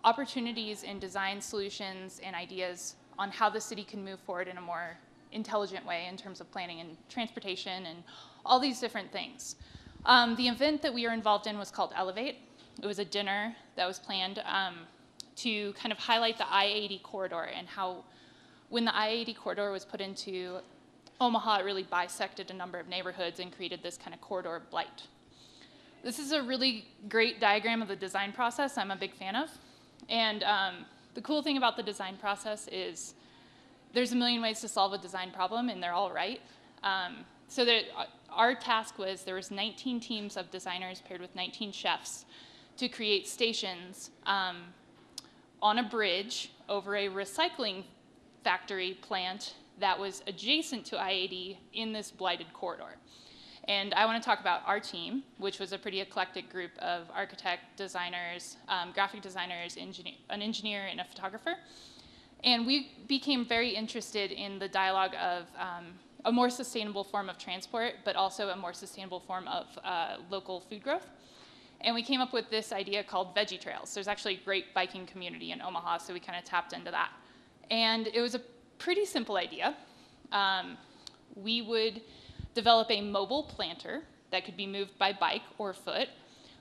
S7: opportunities and design solutions and ideas on how the city can move forward in a more intelligent way in terms of planning and transportation and all these different things. The event that we were involved in was called Elevate. It was a dinner that was planned to kind of highlight the I-80 corridor and how when the I-80 corridor was put into Omaha, it really bisected a number of neighborhoods and created this kind of corridor blight. This is a really great diagram of the design process I'm a big fan of. And the cool thing about the design process is there's a million ways to solve a design problem, and they're all right. So our task was there was 19 teams of designers paired with 19 chefs to create stations on a bridge over a recycling factory plant that was adjacent to I-80 in this blighted corridor. And I want to talk about our team, which was a pretty eclectic group of architect, designers, graphic designers, an engineer, and a photographer. And we became very interested in the dialogue of a more sustainable form of transport, but also a more sustainable form of local food growth. And we came up with this idea called Veggie Trails. There's actually a great biking community in Omaha, so we kind of tapped into that. And it was a pretty simple idea. We would develop a mobile planter that could be moved by bike or foot.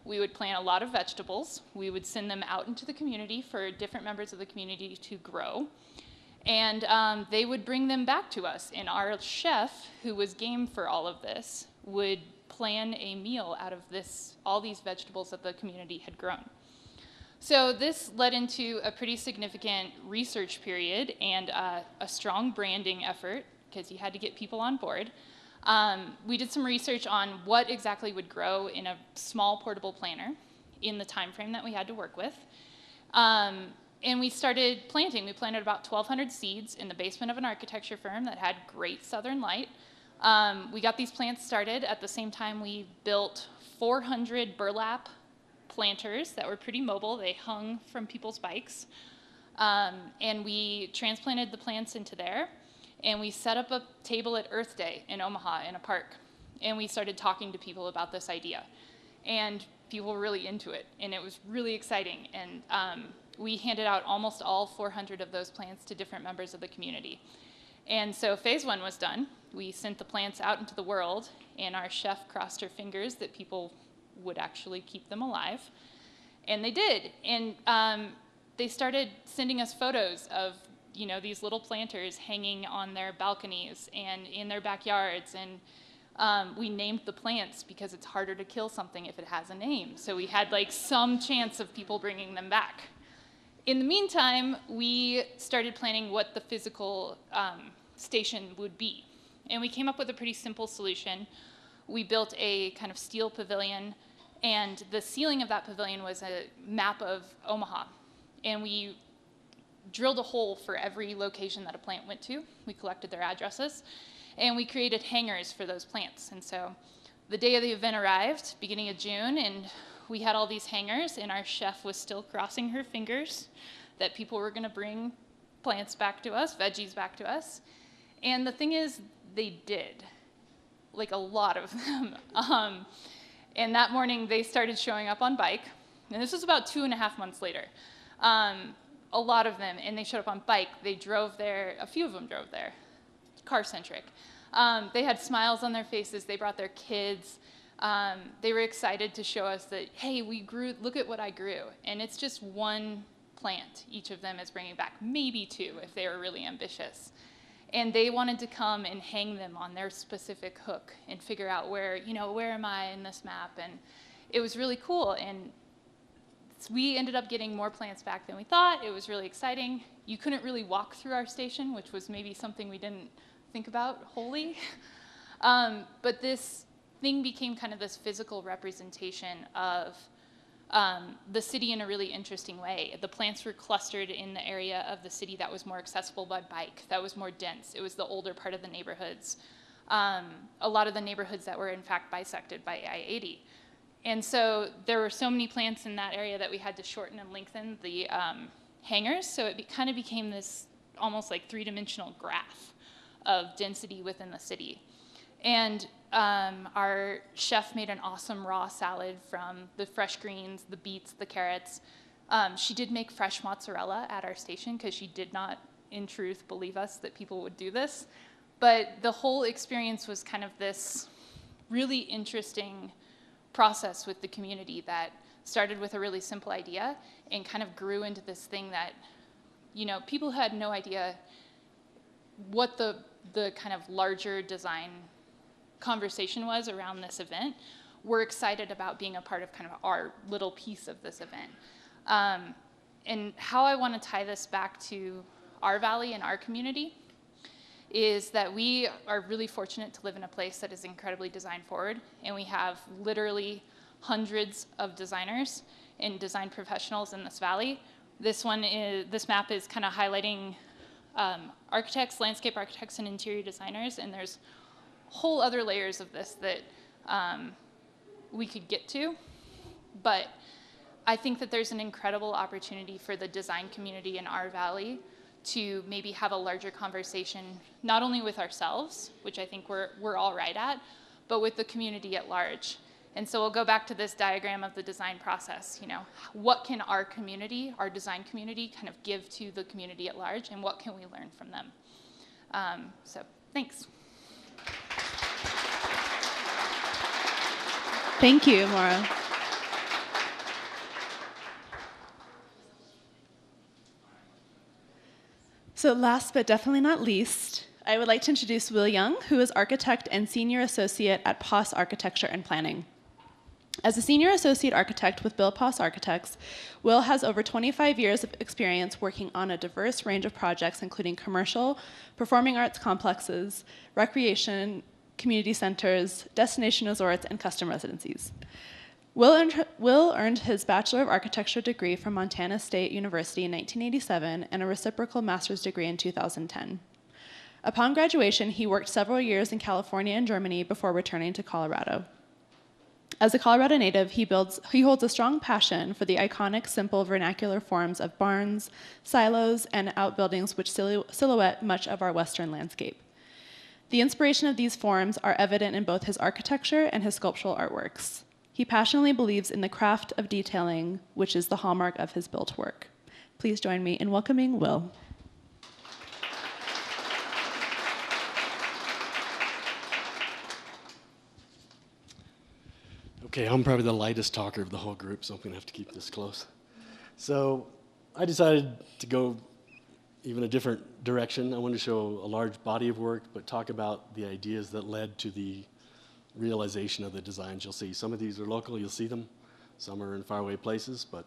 S7: We would plant a lot of vegetables. We would send them out into the community for different members of the community to grow. And they would bring them back to us. And our chef, who was game for all of this, would plan a meal out of all these vegetables that the community had grown. So this led into a pretty significant research period and a strong branding effort, because you had to get people on board. We did some research on what exactly would grow in a small portable planter in the time frame that we had to work with. And we started planting. We planted about 1,200 seeds in the basement of an architecture firm that had great southern light. We got these plants started. At the same time, we built 400 burlap planters that were pretty mobile. They hung from people's bikes. And we transplanted the plants into there. And we set up a table at Earth Day in Omaha in a park. And we started talking to people about this idea. And people were really into it. And it was really exciting. And we handed out almost all 400 of those plants to different members of the community. And so phase one was done. We sent the plants out into the world. And our chef crossed her fingers that people would actually keep them alive. And they did. And they started sending us photos of these little planters hanging on their balconies and in their backyards. And we named the plants because it's harder to kill something if it has a name. So we had some chance of people bringing them back. In the meantime, we started planning what the physical station would be. And we came up with a pretty simple solution. We built a kind of steel pavilion, and the ceiling of that pavilion was a map of Omaha. And we drilled a hole for every location that a plant went to. We collected their addresses, and we created hangars for those plants. And so the day of the event arrived, beginning of June, and we had all these hangars, and our chef was still crossing her fingers that people were going to bring plants back to us, veggies back to us. And the thing is, they did, a lot of them. And that morning, they started showing up on bike. And this was about 2.5 months later. A lot of them, and they showed up on bike. They drove there. A few of them drove there, car-centric. They had smiles on their faces. They brought their kids. They were excited to show us that, hey, we grew, look at what I grew. And it's just one plant each of them is bringing back, maybe 2 if they were really ambitious. And they wanted to come and hang them on their specific hook and figure out where am I in this map? And it was really cool. And we ended up getting more plants back than we thought. It was really exciting. You couldn't really walk through our station, which was maybe something we didn't think about wholly. But this thing became kind of this physical representation of the city in a really interesting way. The plants were clustered in the area of the city that was more accessible by bike, that was more dense. It was the older part of the neighborhoods. A lot of the neighborhoods that were in fact bisected by I-80. And so there were so many plants in that area that we had to shorten and lengthen the hangars. So it kind of became this almost like three-dimensional graph of density within the city. And our chef made an awesome raw salad from the fresh greens, the beets, the carrots. She did make fresh mozzarella at our station because she did not, in truth, believe us that people would do this. But the whole experience was kind of this really interesting process with the community that started with a really simple idea and kind of grew into this thing that, you know, people had no idea what the kind of larger design conversation was around this event. We're excited about being a part of kind of our little piece of this event. And how I want to tie this back to our valley and our community is that we are really fortunate to live in a place that is incredibly design forward, and we have literally hundreds of designers and design professionals in this valley. This map is kind of highlighting architects, landscape architects, and interior designers, and there's whole other layers of this that we could get to, but I think that there's an incredible opportunity for the design community in our valley to maybe have a larger conversation, not only with ourselves, which I think we're all right at, but with the community at large. And so we'll go back to this diagram of the design process. You know, what can our community, our design community, kind of give to the community at large, and what can we learn from them? So thanks.
S1: Thank you, Maura. So last but definitely not least, I would like to introduce Will Young, who is architect and senior associate at POS Architecture and Planning. As a senior associate architect with Bill POS Architects, Will has over 25 years of experience working on a diverse range of projects, including commercial, performing arts complexes, recreation, community centers, destination resorts, and custom residencies. Will earned his Bachelor of Architecture degree from Montana State University in 1987 and a reciprocal master's degree in 2010. Upon graduation, he worked several years in California and Germany before returning to Colorado. As a Colorado native, he holds a strong passion for the iconic, simple vernacular forms of barns, silos, and outbuildings which silhouette much of our Western landscape. The inspiration of these forms are evident in both his architecture and his sculptural artworks. He passionately believes in the craft of detailing, which is the hallmark of his built work. Please join me in welcoming Will.
S8: Okay, I'm probably the lightest talker of the whole group, so I'm going to have to keep this close. So I decided to go even a different direction. I wanted to show a large body of work, but talk about the ideas that led to the realization of the designs you'll see. Some of these are local, you'll see them. Some are in faraway places, but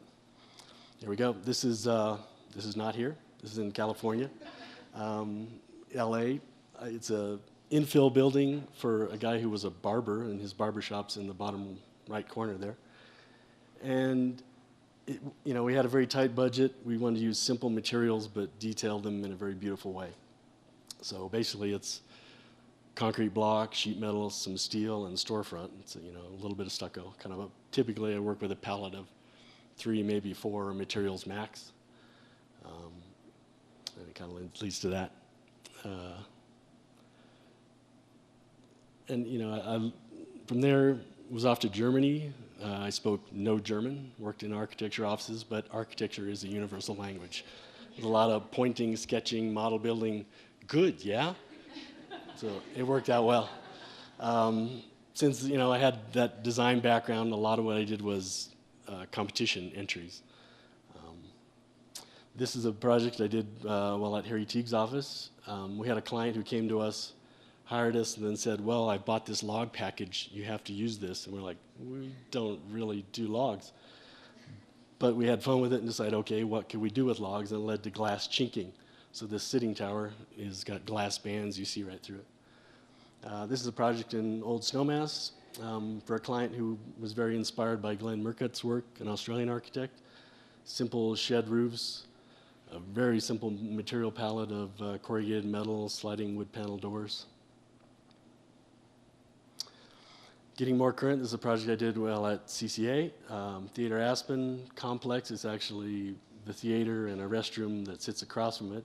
S8: here we go. This is not here. This is in California, LA. It's a infill building for a guy who was a barber, and his barber shop's in the bottom right corner there. And we had a very tight budget. We wanted to use simple materials, but detail them in a very beautiful way. So basically, it's concrete block, sheet metal, some steel, and storefront. It's a little bit of stucco. Typically, I work with a palette of 3, maybe 4 materials max, and it kind of leads to that. I from there was off to Germany. I spoke no German, worked in architecture offices, but architecture is a universal language. There's a lot of pointing, sketching, model building. Good, yeah? So it worked out well. Since I had that design background, a lot of what I did was competition entries. This is a project I did while at Harry Teague's office. We had a client who came to us, hired us, and then said, well, I bought this log package, you have to use this. And we're like, we don't really do logs. But we had fun with it and decided, okay, what could we do with logs? And it led to glass chinking. So this sitting tower has got glass bands you see right through it. This is a project in Old Snowmass for a client who was very inspired by Glenn Murcutt's work, an Australian architect. Simple shed roofs, a very simple material palette of corrugated metal, sliding wood panel doors. Getting more current, this is a project I did while at CCA. Theater Aspen complex is actually the theater and a restroom that sits across from it.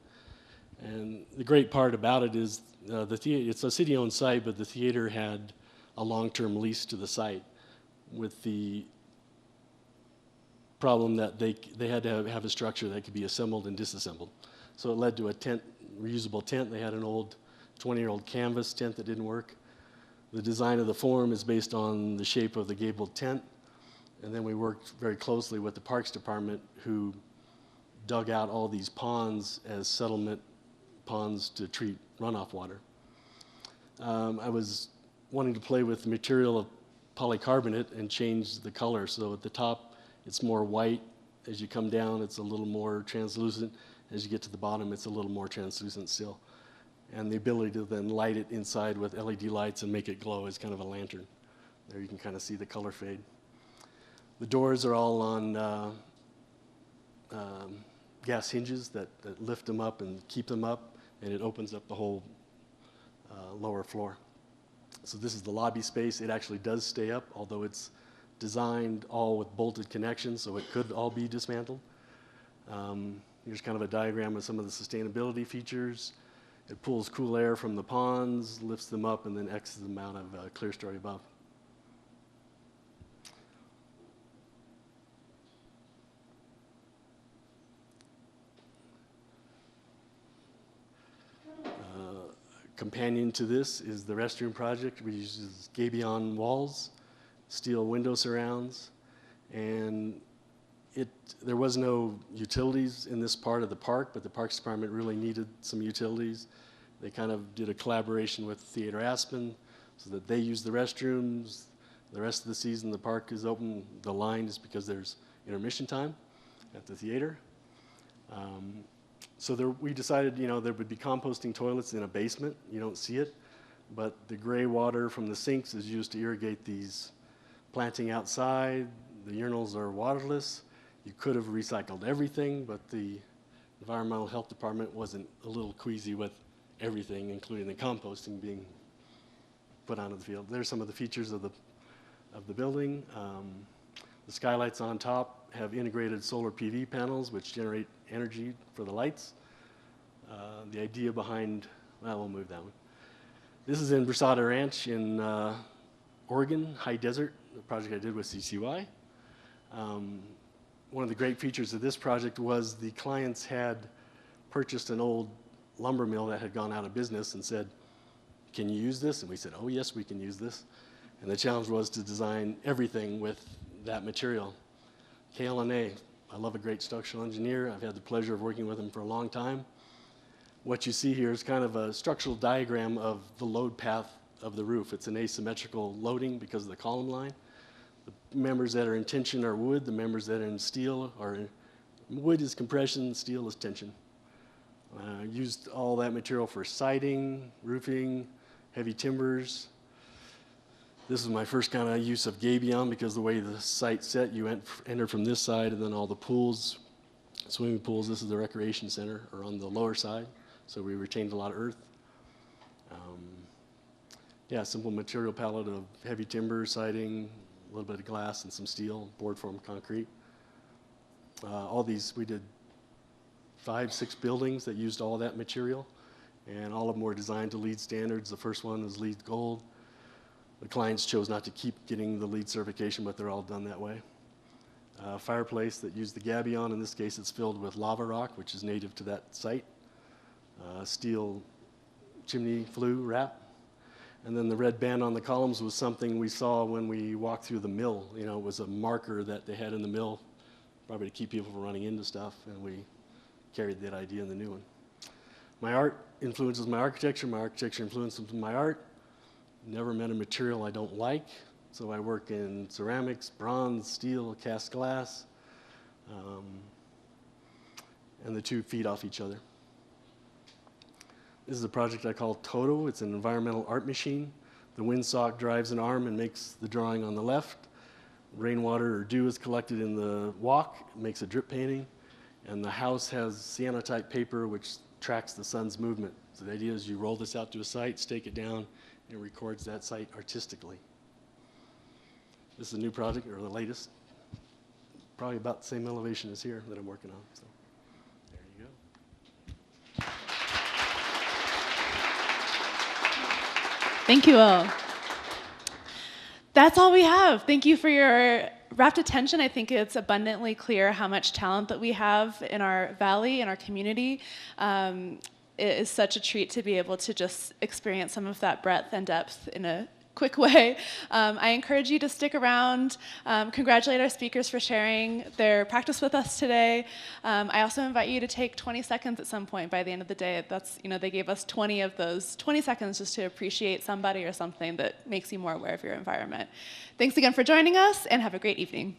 S8: And the great part about it is it's a city-owned site, but the theater had a long-term lease to the site with the problem that they had to have a structure that could be assembled and disassembled. So it led to a tent, reusable tent. They had an old 20-year-old canvas tent that didn't work. The design of the form is based on the shape of the gabled tent. And then we worked very closely with the Parks Department, who dug out all these ponds as settlement ponds to treat runoff water. I was wanting to play with the material of polycarbonate and change the color. So at the top, it's more white. As you come down, it's a little more translucent. As you get to the bottom, it's a little more translucent still. And the ability to then light it inside with LED lights and make it glow is kind of a lantern. There you can kind of see the color fade. The doors are all on gas hinges that lift them up and keep them up, and it opens up the whole lower floor. So this is the lobby space. It actually does stay up, although it's designed all with bolted connections, so it could all be dismantled. Here's kind of a diagram of some of the sustainability features. It pulls cool air from the ponds, lifts them up, and then exits them out of clear story above. Companion to this is the restroom project, which uses gabion walls, steel window surrounds, and there was no utilities in this part of the park, but the Parks Department really needed some utilities. They kind of did a collaboration with Theater Aspen so that they use the restrooms. The rest of the season the park is open. The line is because there's intermission time at the theater. So we decided, there would be composting toilets in a basement. You don't see it, but the gray water from the sinks is used to irrigate these planting outside. The urinals are waterless. You could have recycled everything, but the Environmental Health Department wasn't a little queasy with everything, including the composting being put onto the field. There's some of the features of the building. The skylights on top have integrated solar PV panels, which generate energy for the lights. The idea behind, well, we'll move that one. This is in Brasada Ranch in Oregon, high desert, the project I did with CCY. One of the great features of this project was the clients had purchased an old lumber mill that had gone out of business and said, can you use this? And we said, oh yes, we can use this. And the challenge was to design everything with that material. KLNA, I love a great structural engineer. I've had the pleasure of working with him for a long time. What you see here is kind of a structural diagram of the load path of the roof. It's an asymmetrical loading because of the column line. The members that are in tension are wood. The members that are in steel are, wood is compression, steel is tension. Used all that material for siding, roofing, heavy timbers. This is my first kind of use of gabion because the way the site's set, you enter from this side, and then all the pools, swimming pools, this is the recreation center, are on the lower side. So we retained a lot of earth. Yeah, simple material palette of heavy timber, siding, a little bit of glass and some steel, board form concrete. All these, we did 5, 6 buildings that used all that material, and all of them were designed to LEED standards. The first one was LEED Gold. The clients chose not to keep getting the LEED certification, but they're all done that way. Fireplace that used the gabion. In this case, it's filled with lava rock, which is native to that site. Steel chimney flue wrap. And then the red band on the columns was something we saw when we walked through the mill. It was a marker that they had in the mill, probably to keep people from running into stuff, and we carried that idea in the new one. My art influences my architecture influences my art. Never met a material I don't like, so I work in ceramics, bronze, steel, cast glass. And the two feed off each other. This is a project I call Toto. It's an environmental art machine. The windsock drives an arm and makes the drawing on the left. Rainwater or dew is collected in the walk, it makes a drip painting. And the house has cyanotype paper which tracks the sun's movement. So the idea is you roll this out to a site, stake it down, and it records that site artistically. This is a new project, or the latest. Probably about the same elevation as here that I'm working on. So there you go.
S1: Thank you all. That's all we have. Thank you for your rapt attention. I think it's abundantly clear how much talent that we have in our valley, in our community. It is such a treat to be able to just experience some of that breadth and depth in a quick way. I encourage you to stick around, congratulate our speakers for sharing their practice with us today. I also invite you to take 20 seconds at some point by the end of the day. That's, they gave us 20 of those 20 seconds just to appreciate somebody or something that makes you more aware of your environment. Thanks again for joining us, and have a great evening.